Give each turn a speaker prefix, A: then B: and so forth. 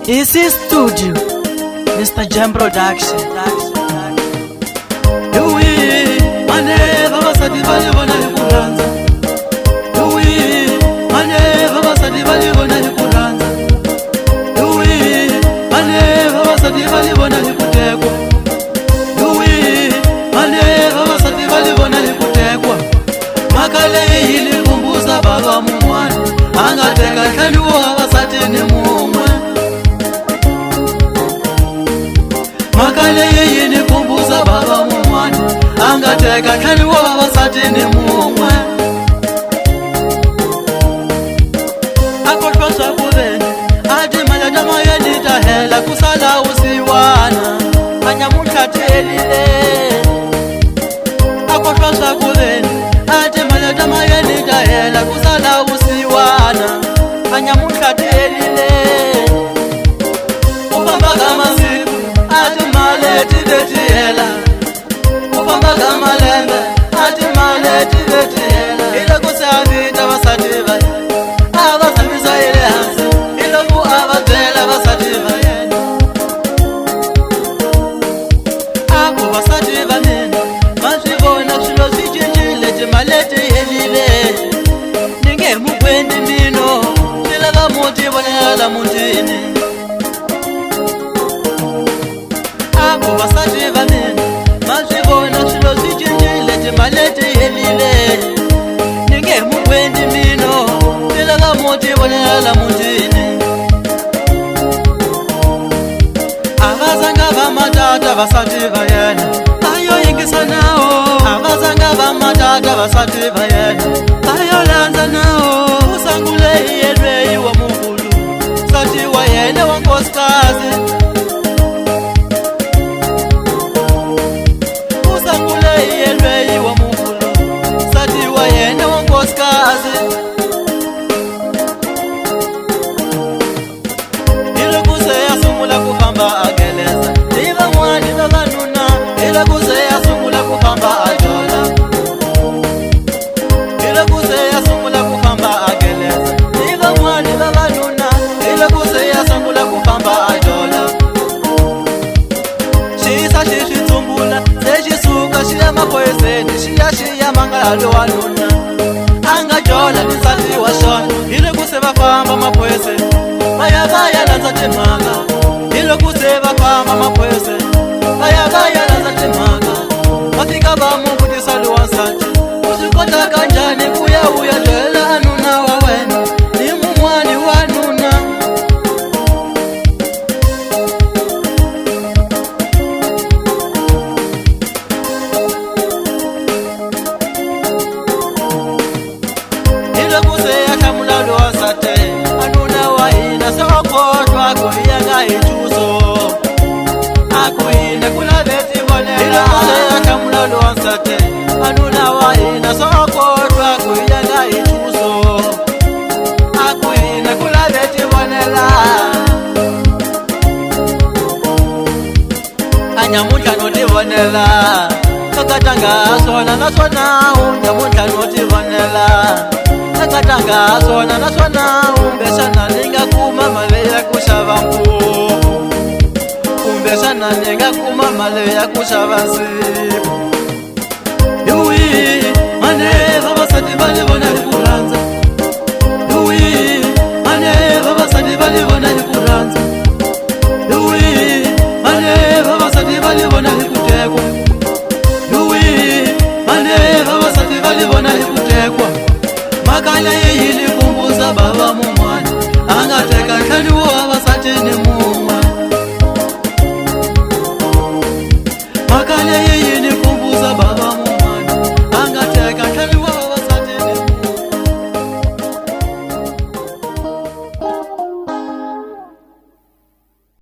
A: Easy Studio, Mr. Jam Production. Baba mumwana angateka hlanduwa vasatini mumwe makale yini kumbuza baba mumwana angateka hlanduwa vasatini mumwe akoshwa kuveni ati malatama yenitahela kusala usiwana anyamuthathelile akoshwa kuveni ati malatama yenitahela kusala usiwana anyamuthathelile upambaga masiku ati maleti betihela upambaga malembe ati maleti betihela ile kusavita vasativa avazamisa ile hansi iloku avazela vasativa yena ako vasativa mina vasivona swilo swicinjile timaleti helile mukwendi mino silava muti vonela mutini avo vasati va mina masivona swilo swicinjile timaleti helile ninge mukwendi mino silava muti vonela mutini avazanga va matata vasati va yena ayo yingisa nawo avazanga va matata vasati va yena ayo lanza nawo usangule yelweyi wa mukulu sati wa yena wa nkosikazi usangule yelweyi wa mukulu sati wa yena wa nkosikazi ilokuse yasungula kufamba ageleza iva mwani vavanuna ilokuse yasungula kufamba ajola ilokuse yasungula kufamba ageleza iva mwani vavanuna ilokuse yasungula kufamba ajola xisa xi swi tsumbula se xi suka xi ya maphoyiseni xi ya mangalo wanuna a nga jola ni nsati wa xona hilokuse va famba maphoyiseni va ya landza timhaka hilokuse va famba maphoyiseni va ya landza timhaka va fika va mu vutisa lowa nsati u swi kota kanjhani ku ya u ya byela anuna wa wena ni mun'wani wa nuna hilokuse ya hlamula lowa nsati anuna wa hina se wa kotwa ku ya nga hi chuso aku hina ku laveti vonela hilokuse ya hlamula lowa nsati anuna wa hina se wa kotwa ku ya nga hi chuso aku hina ku laveti vonela anyamuntlha no ti vonela kakatanga swona naswona unyamuntlha no ti vonela kakatanga swona naswona kumbexana ni nga kuma mali ya ku xava mpupu kumbexana ni nga kuma mali ya ku xava nsimu